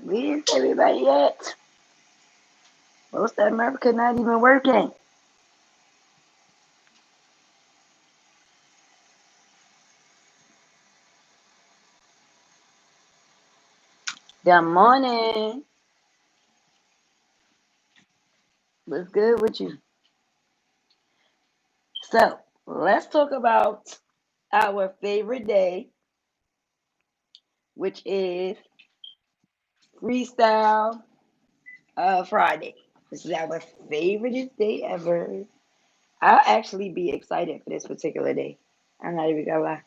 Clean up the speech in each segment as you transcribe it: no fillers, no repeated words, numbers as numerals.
Where's everybody at? Most of America not even working. Good morning. What's good with you? So let's talk about our favorite day, which is Freestyle Friday. This is our favorite day ever. I'll actually be excited for this particular day. I'm not even gonna lie.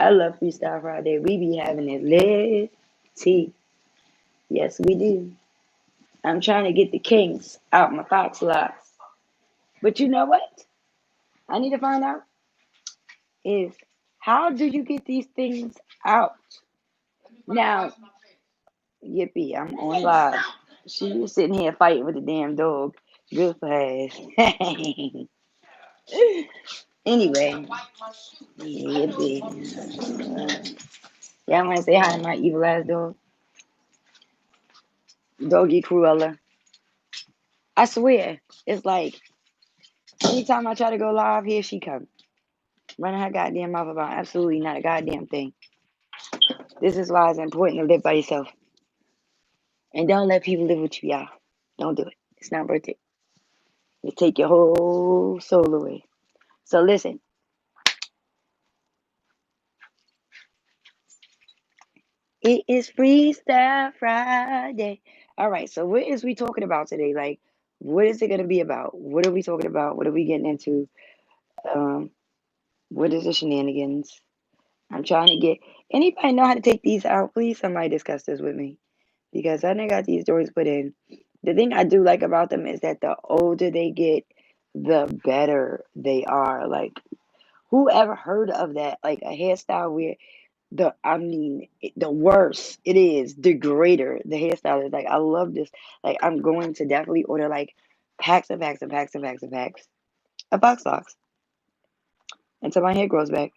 I love Freestyle Friday. We be having it lit tea. Yes, we do. I'm trying to get the kinks out my fox locks. But you know what? I need to find out is how do you get these things out? Now, yippee, I'm on live. She was sitting here fighting with the damn dog. Good for her. Anyway, yippee. Yeah, I want to say hi to my evil ass dog. Doggy Cruella. I swear, it's like anytime I try to go live, here she comes. Running her goddamn mouth about absolutely not a goddamn thing. This is why it's important to live by yourself. And don't let people live with you, y'all. Don't do it. It's not worth it. You take your whole soul away. So listen, it is Freestyle Friday. All right, so what is we talking about today? Like, what is it gonna be about? What are we talking about? What are we getting into? Um, what is the shenanigans? I'm trying to get anybody know how to take these out? Please somebody discuss this with me. Because I done got these stories put in. The thing I do like about them is that the older they get, the better they are. Like, who ever heard of that? Like a hairstyle where the worse it is, the greater the hairstyle is. Like, I love this. Like, I'm going to definitely order like packs and packs and packs and packs and packs of box socks until my hair grows back.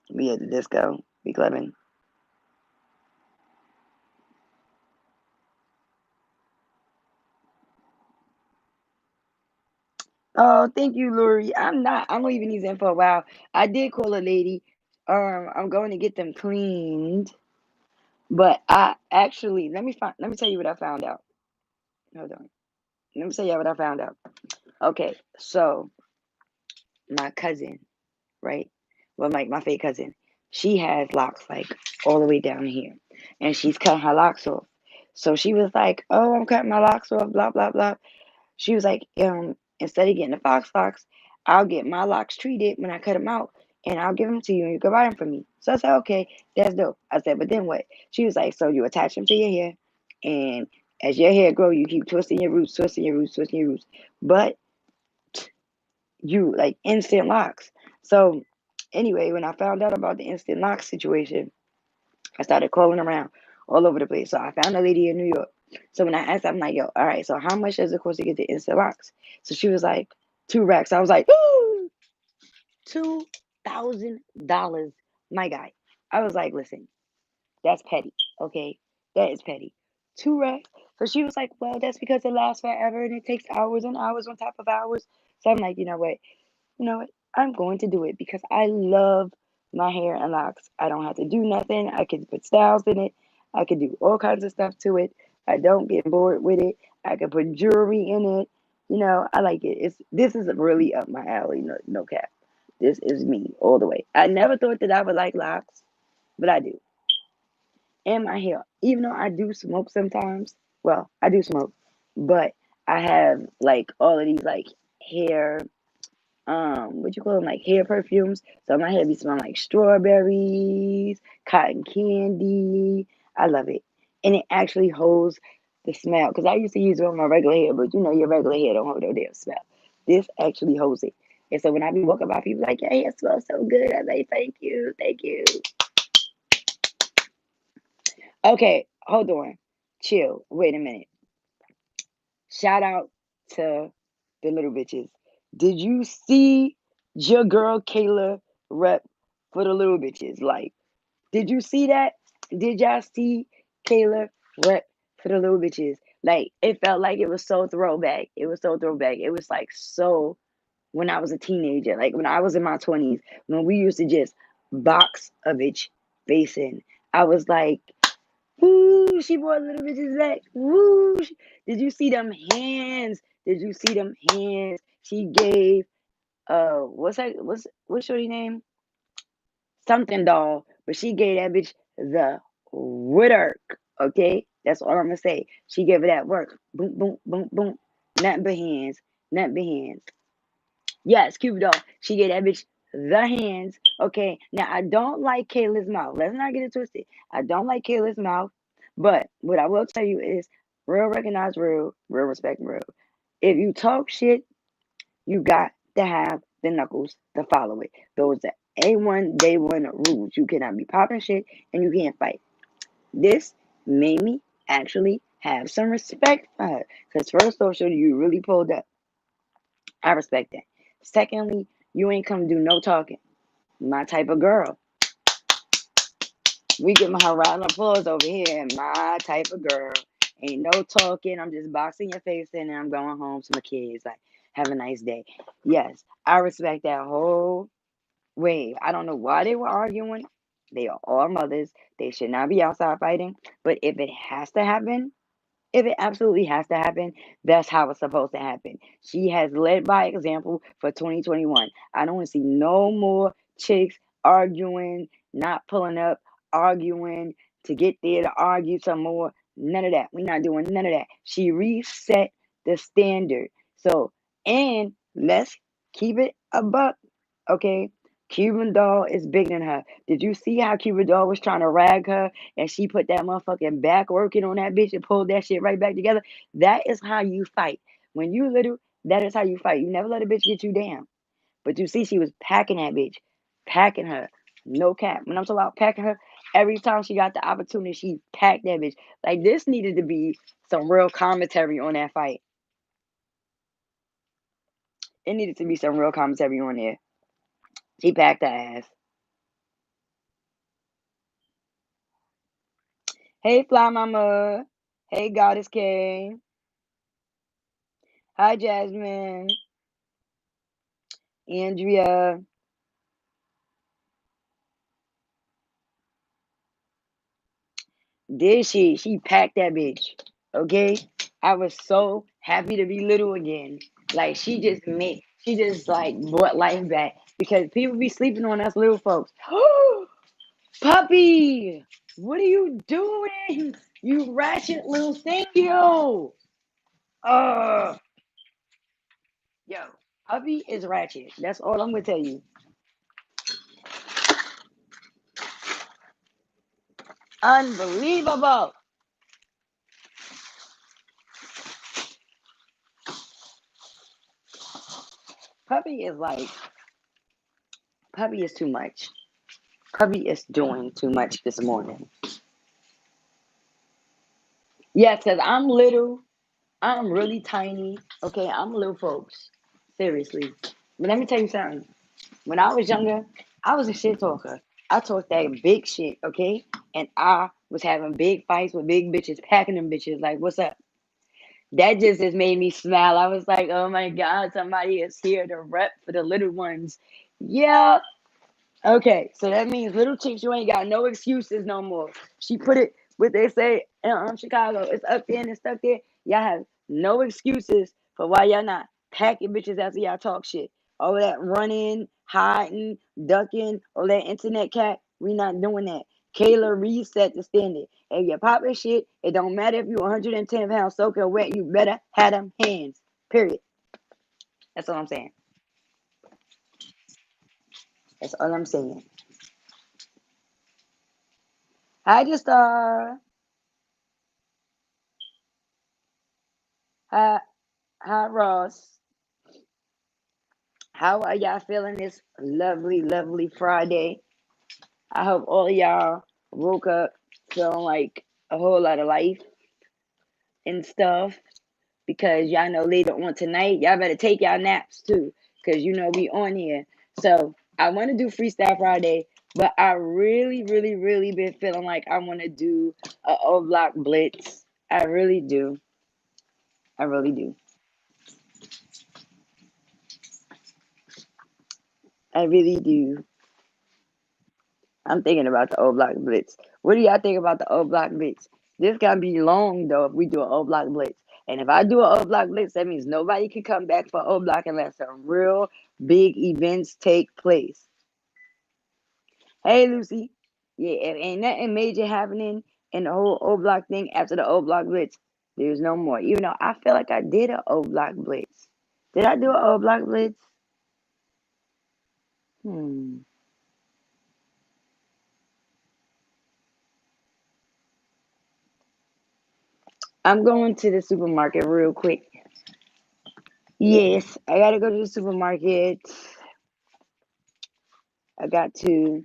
We at the disco. We clubbing. Oh, thank you, Lori. I'm leaving these in for a while. I did call a lady. I'm going to get them cleaned. But I actually let me tell you what I found out. Hold on. Let me tell you what I found out. Okay, so my cousin, right? Well, my fake cousin, she has locks like all the way down here. And she's cutting her locks off. So she was like, oh, I'm cutting my locks off, blah, blah, blah. She was like, instead of getting the fox locks, I'll get my locks treated when I cut them out, and I'll give them to you, and you can buy them from me. So I said, okay, that's dope. I said, but then what? She was like, so you attach them to your hair, and as your hair grow, you keep twisting your roots, twisting your roots, twisting your roots. But you like instant locks. So anyway, when I found out about the instant lock situation, I started calling around all over the place. So I found a lady in New York. So when I asked, I'm like, yo, all right, so how much does it cost to get the instant locks? So she was like, 2 racks. I was like, ooh, $2,000, my guy. I was like, listen, that's petty, okay? That is petty. 2 racks. So she was like, well, that's because it lasts forever and it takes hours and hours on top of hours. So I'm like, you know what? You know what? I'm going to do it because I love my hair and locks. I don't have to do nothing. I can put styles in it. I can do all kinds of stuff to it. I don't get bored with it. I can put jewelry in it. I like it. This is really up my alley. No, no cap. This is me all the way. I never thought that I would like locks, but I do. And my hair, even though I do smoke sometimes. Well, I do smoke, but I have like all of these like hair what you call them, like hair perfumes. So my hair be smelling like strawberries, cotton candy. I love it. And it actually holds the smell. Because I used to use it on my regular hair, but your regular hair don't hold no damn smell. This actually holds it. And so when I be walking by, people like, your hair smells so good. I say, thank you, thank you. Okay, hold on. Chill. Wait a minute. Shout out to the little bitches. Did you see your girl Kayla rep for the little bitches? Like, did you see that? Did y'all see Kayla rep for the little bitches? Like, it felt like it was so throwback. It was so throwback. It was like so when I was a teenager, like when I was in my 20s, when we used to just box a bitch face in. I was like, woo, she brought little bitches back. Woo. Did you see them hands? Did you see them hands? She gave what's shorty name? Something doll, but she gave that bitch the work. Okay, that's all I'm gonna say. She gave her that work. Boom, boom, boom, boom. Nothing but hands. Nothing but hands. Yes, Cupid doll. She gave that bitch the hands. Okay. Now I don't like Kayla's mouth. Let's not get it twisted. I don't like Kayla's mouth. But what I will tell you is real recognize real, real respect real. If you talk shit, you got to have the knuckles to follow it. Those are A1 day one rules. You cannot be popping shit and you can't fight. This made me actually have some respect for her. Because first social, you really pulled up. I respect that. Secondly, you ain't come do no talking. My type of girl. We give her a round of applause over here. My type of girl. Ain't no talking. I'm just boxing your face in and I'm going home to my kids. Like, have a nice day. Yes, I respect that whole wave. I don't know why they were arguing. They are all mothers. They should not be outside fighting. But if it has to happen, if it absolutely has to happen, that's how it's supposed to happen. She has led by example for 2021. I don't want to see no more chicks arguing, not pulling up, arguing to get there to argue some more. None of that. We're not doing none of that. She reset the standard. So, and let's keep it a buck, okay? Cuban doll is bigger than her. Did you see how Cuban doll was trying to rag her and she put that motherfucking back working on that bitch and pulled that shit right back together? That is how you fight. When you little, that is how you fight. You never let a bitch get you down. But you see, she was packing that bitch, packing her. No cap. When I'm talking about packing her, every time she got the opportunity, she packed that bitch. Like this needed to be some real commentary on that fight. It needed to be some real commentary on there. She packed her ass. Hey, Fly Mama. Hey, Goddess K. Hi, Jasmine. Andrea. Did she? She packed that bitch. Okay? I was so happy to be little again. Like, she just like brought life back. Because people be sleeping on us little folks. Puppy! What are you doing? You ratchet little thing, yo! Uh, yo. Puppy is ratchet. That's all I'm gonna tell you. Unbelievable. Puppy is like, Puppy is too much. Puppy is doing too much this morning. Yes, because I'm little. I'm really tiny. Okay, I'm little folks. Seriously. But let me tell you something. When I was younger, I was a shit talker. I talked that big shit, okay? And I was having big fights with big bitches, packing them bitches. Like, what's up? That just made me smile. I was like, oh my God, somebody is here to rep for the little ones. Yeah. Okay, so that means little chicks, you ain't got no excuses no more. She put it, what they say in Chicago, it's up there and it's stuck there. Y'all have no excuses for why y'all not packing bitches after y'all talk shit. All that running, hiding, ducking, all that internet cat, we not doing that. Kayla reset the standard. If you're popping shit, it don't matter if you're 110 pounds soaking wet, you better have them hands. Period. That's all I'm saying. That's all I'm saying. Hi, just hi, hi, Ross. How are y'all feeling this lovely, lovely Friday? I hope all of y'all woke up feeling like a whole lot of life and stuff because y'all know later on tonight, y'all better take y'all naps too because you know we on here. So I want to do Freestyle Friday, but I really, really, really been feeling like I want to do a O Block Blitz. I really do. I really do. I really do. I'm thinking about the O Block Blitz. What do y'all think about the O Block Blitz? This gotta be long though if we do an O Block Blitz. And if I do an O Block Blitz, that means nobody can come back for O Block unless some real big events take place. Hey Lucy. Yeah, if ain't nothing major happening in the whole O Block thing after the O Block Blitz, there's no more. Even though I feel like I did an O Block Blitz. Did I do an O Block Blitz? Hmm. I'm going to the supermarket real quick. Yes, I gotta go to the supermarket. I got to.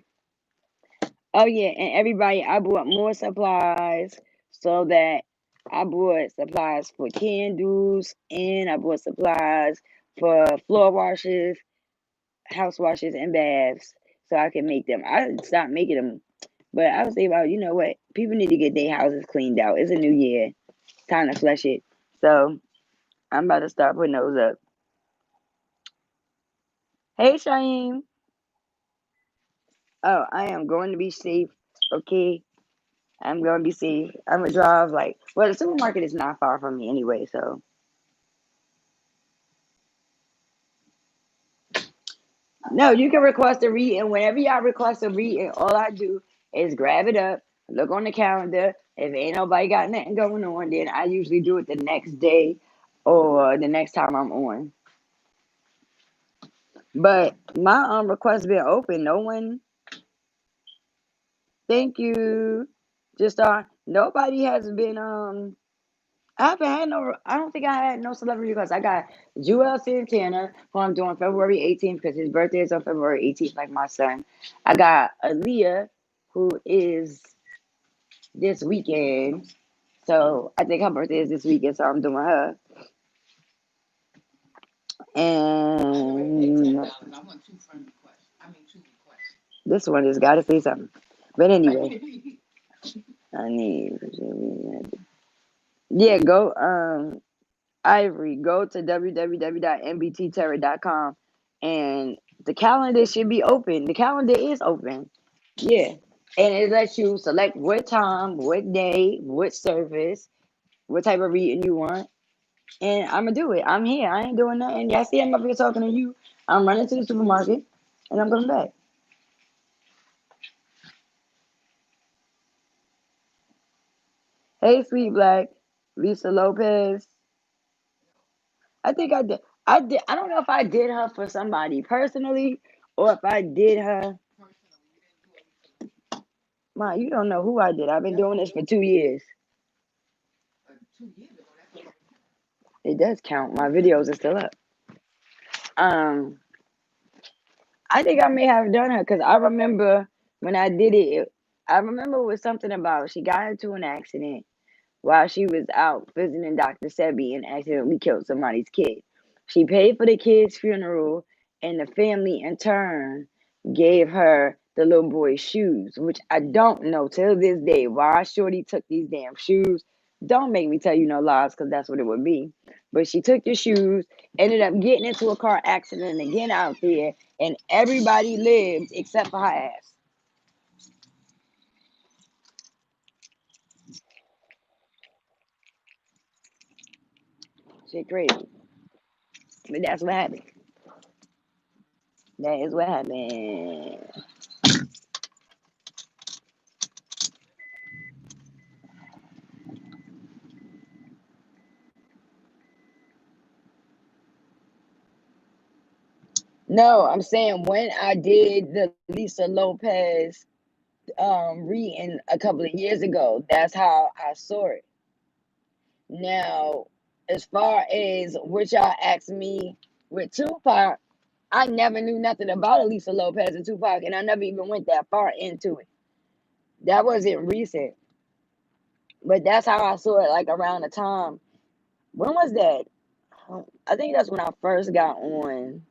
Oh yeah, and everybody, I bought more supplies so that I bought supplies for candles and I bought supplies for floor washes, house washes, and baths so I can make them. I stopped making them, but I was thinking about, you know what? People need to get their houses cleaned out. It's a new year. Time to flush it. So I'm about to start putting those up. Hey, Shaim. Oh, I am going to be safe. Okay. I'm gonna be safe. I'm gonna drive well, the supermarket is not far from me anyway, so no, you can request a read, and whenever y'all request a read, and all I do is grab it up, look on the calendar. If ain't nobody got nothing going on, then I usually do it the next day or the next time I'm on. But my request been open. No one, thank you. Just nobody has been I haven't had no. I don't think I had no celebrity requests. I got Joel Santana, who I'm doing February 18th because his birthday is on February 18th, like my son. I got Aaliyah, who is this weekend. So I think her birthday is this weekend, so I'm doing her. And this one has got to say something. But anyway, I need. Yeah, go. Ivory, go to www.nbtterror.com and the calendar should be open. The calendar is open. Yeah. And it lets you select what time, what day, what service, what type of reading you want. And I'm going to do it. I'm here. I ain't doing nothing. Y'all see I'm up here talking to you. I'm running to the supermarket and I'm coming back. Hey, Sweet Black, Lisa Lopez. I think I did. I did. I don't know if I did her for somebody personally or if I did her. Ma, you don't know who I did. I've been doing this for 2 years. It does count. My videos are still up. Um, I think I may have done her because I remember when I did it. I remember it was something about she got into an accident while she was out visiting Dr. Sebi and accidentally killed somebody's kid. She paid for the kid's funeral, and the family in turn gave her the little boy's shoes, which I don't know till this day why Shorty took these damn shoes. Don't make me tell you no lies because that's what it would be. But she took the shoes, ended up getting into a car accident again out there, and everybody lived except for her ass. Shit crazy. But that's what happened. That is what happened. No, I'm saying when I did the Lisa Lopez reading a couple of years ago, that's how I saw it. Now, as far as what y'all asked me with Tupac, I never knew nothing about Lisa Lopez and Tupac, and I never even went that far into it. That wasn't recent, but that's how I saw it, like around the time. When was that? I think that's when I first got on.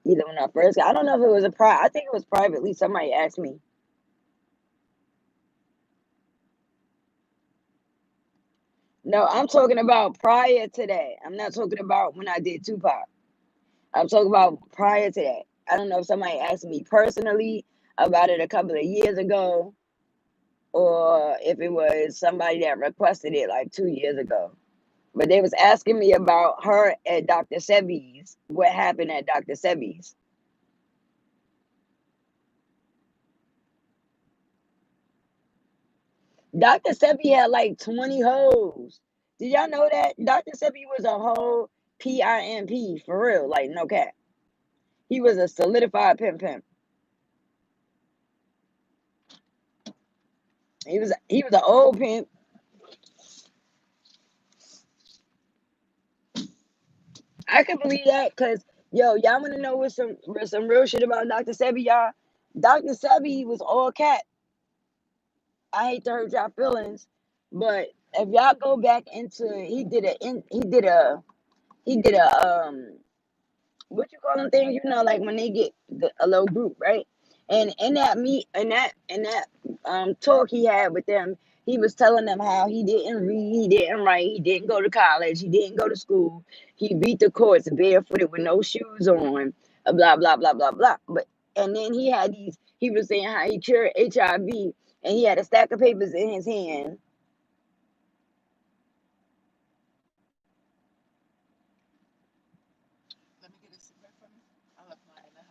Either when I first, I don't know if it was I think it was privately. Somebody asked me. No, I'm talking about prior to that. I'm not talking about when I did Tupac. I'm talking about prior to that. I don't know if somebody asked me personally about it a couple of years ago, or if it was somebody that requested it like 2 years ago. But they was asking me about her at Dr. Sebi's. What happened at Dr. Sebi's? Dr. Sebi had like 20 hoes. Did y'all know that? Dr. Sebi was a whole PIMP for real, like no cap. He was a solidified pimp. He was an old pimp. I can believe that because y'all want to know what some real shit about Dr. Sebi, y'all. Dr. Sebi was all cat. I hate to hurt y'all feelings, but if y'all go back into he did a what you call them things, like when they get a little group, right? And in that meet in that talk he had with them, he was telling them how he didn't read, he didn't write, he didn't go to college, he didn't go to school, he beat the courts barefooted with no shoes on, blah blah blah blah blah. But and then he was saying how he cured HIV, and he had a stack of papers in his hand.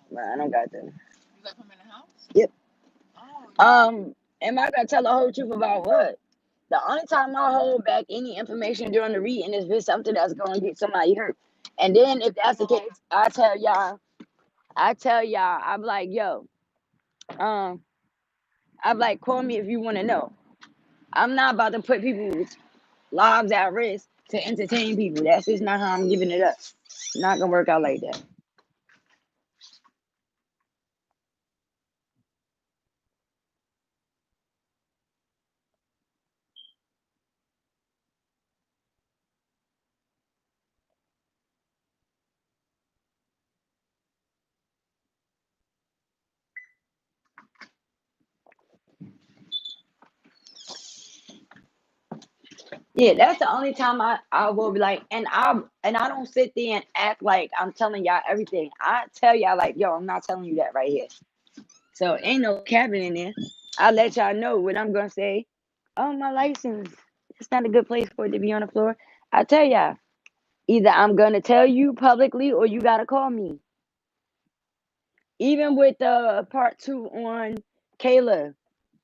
Well, I don't got them. Yep. Am I gonna tell the whole truth about what? The only time I hold back any information during the reading is if it's something that's gonna get somebody hurt. And then if that's the case, I tell y'all, I'm like, yo, um, I'm like, call me if you wanna know. I'm not about to put people's lives at risk to entertain people. That's just not how I'm giving it up. Not gonna work out like that. Yeah, that's the only time I will be like, and I don't sit there and act like I'm telling y'all everything. I tell y'all like, yo, I'm not telling you that right here. So ain't no cabin in there. I let y'all know what I'm gonna say. Oh, my license. It's not a good place for it to be on the floor. I tell y'all, either I'm gonna tell you publicly or you gotta call me. Even with the part two on Kayla,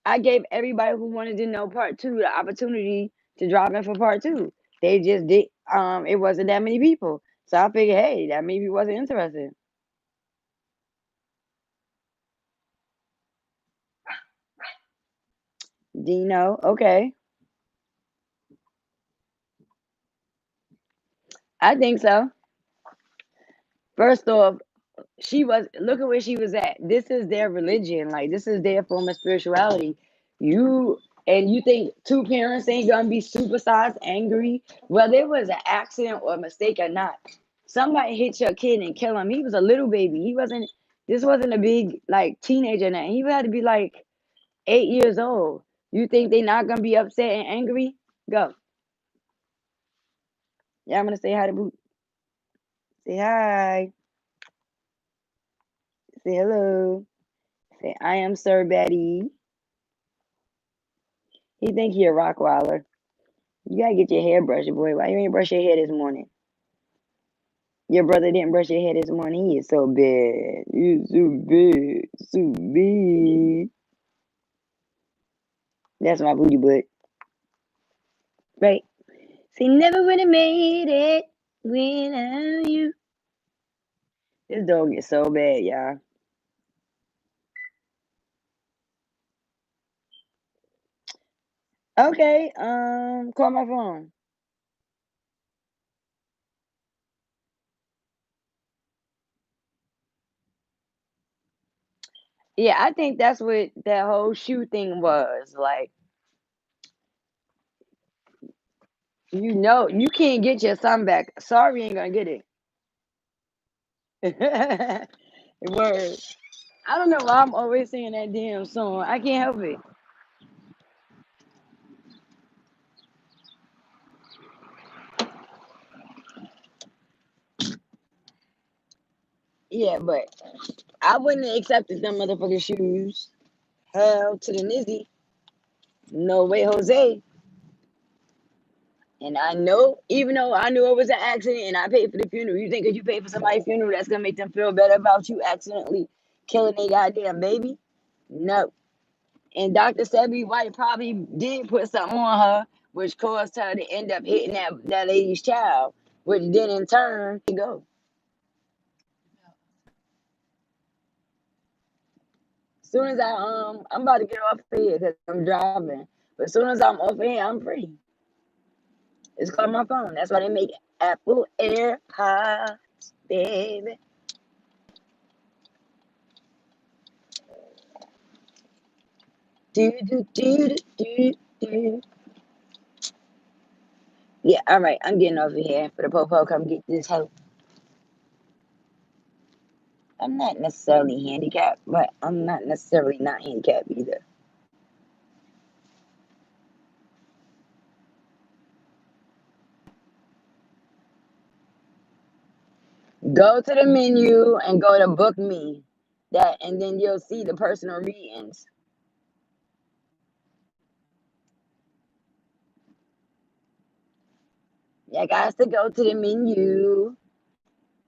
I gave everybody who wanted to know part two the opportunity to drop in for part two. They just did. It wasn't that many people, so I figured, hey, that maybe wasn't interested. Dino, okay, I think so. First off, she was look at where she was at. This is their religion, like this is their form of spirituality. You and you think two parents ain't gonna be supersized angry, whether it was an accident or a mistake or not. Somebody hit your kid and kill him. He was a little baby. He wasn't This wasn't a big like teenager now. He had to be like 8 years old. You think they not gonna be upset and angry? Go. Yeah, I'm gonna say hi to Boot. Say hi. Say hello. Say I am Sir Betty. He think he a Rockwaller. You gotta get your hair brushed, boy. Why you ain't brush your hair this morning? Your brother didn't brush your hair this morning. He is so bad. He's so bad. So bad. That's my booty butt. Right. See, never would have made it without you. This dog is so bad, y'all. Okay, call my phone. Yeah, I think that's what that whole shoe thing was. Like, you can't get your son back. Sorry, ain't gonna get it. Word. I don't know why I'm always singing that damn song. I can't help it. Yeah, but I wouldn't have accepted them motherfucking shoes. Hell to the nizzy. No way, Jose. And I know, even though I knew it was an accident and I paid for the funeral, you think if you pay for somebody's funeral, that's gonna make them feel better about you accidentally killing their goddamn baby? No. And Dr. Sebi White probably did put something on her, which caused her to end up hitting that lady's child, which then in turn to go. As soon as I'm about to get off of here because I'm driving. But as soon as I'm off of here, I'm free. It's called my phone. That's why they make Apple AirPods, baby. Do do do do do. Yeah, all right. I'm getting over here for the popo. Come get this hoe. I'm not necessarily handicapped, but I'm not necessarily not handicapped either. Go to the menu and go to book me. That and then you'll see the personal readings. You got to go to the menu.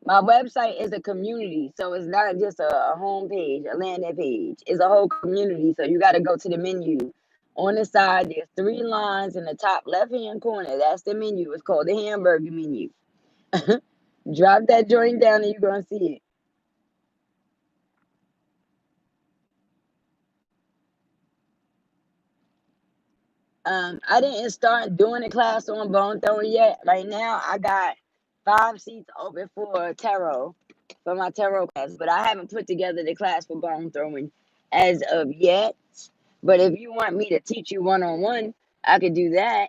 My website is a community, so it's not just a home page, a landing page. It's a whole community, so you got to go to the menu. On the side, there's 3 lines in the top left-hand corner. That's the menu. It's called the hamburger menu. Drop that joint down and you're going to see it. I didn't start doing the class on bone throwing yet. Right now, I got 5 seats open for tarot, for my tarot class, but I haven't put together the class for bone throwing as of yet. But if you want me to teach you one on one, I could do that.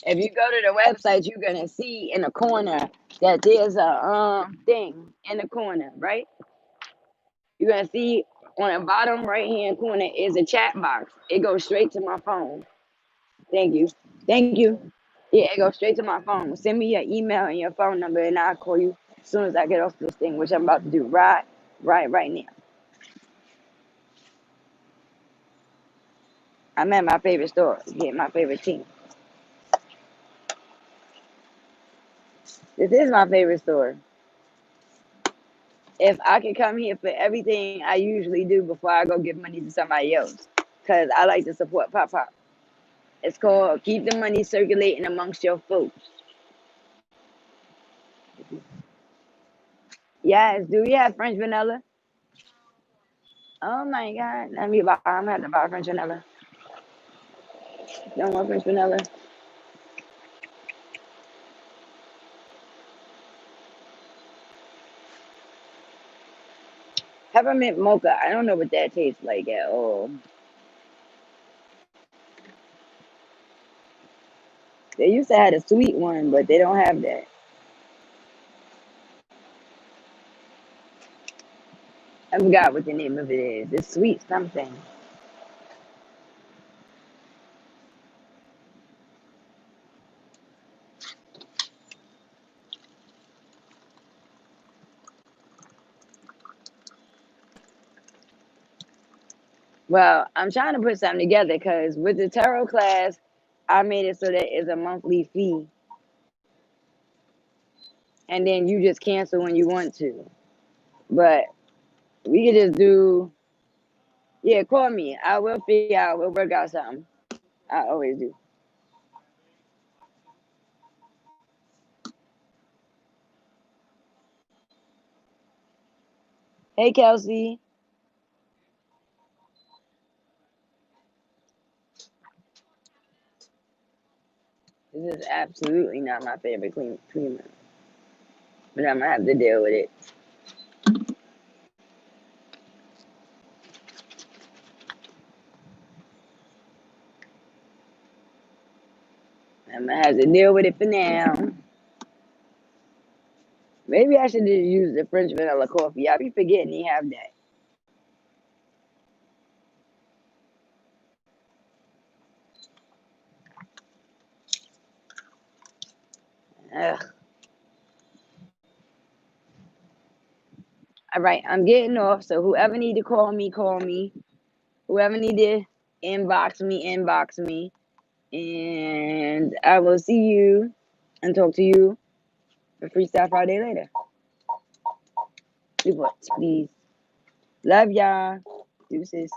If you go to the website, you're gonna see in the corner that there's a thing in the corner, right? You're gonna see on the bottom right hand corner is a chat box. It goes straight to my phone. Thank you. Thank you. Yeah, it goes straight to my phone. Send me your email and your phone number, and I'll call you as soon as I get off this thing, which I'm about to do right now. I'm at my favorite store, getting my favorite team. This is my favorite store. If I could come here for everything I usually do before I go give money to somebody else, because I like to support Pop Pop. It's called Keep the Money Circulating Amongst Your Folks. Yes, do you have French vanilla? Oh my God, let me buy. I'm gonna have to buy French vanilla. You don't want French vanilla? Peppermint mocha. I don't know what that tastes like at all. They used to have a sweet one, but they don't have that. I forgot what the name of it is. It's sweet something. Well, I'm trying to put something together because with the tarot class, I made it so that it's a monthly fee, and then you just cancel when you want to. But we could just do, yeah, call me. I will figure out, we'll work out something. I always do. Hey, Kelsey. This is absolutely not my favorite cleaner, but I'm gonna have to deal with it. I'm gonna have to deal with it for now. Maybe I should just use the French vanilla coffee. I be forgetting they have that. Ugh. All right, I'm getting off. So whoever need to call me, call me. Whoever need to inbox me, inbox me. And I will see you and talk to you for Freestyle Friday later. Please. Love y'all. Deuces.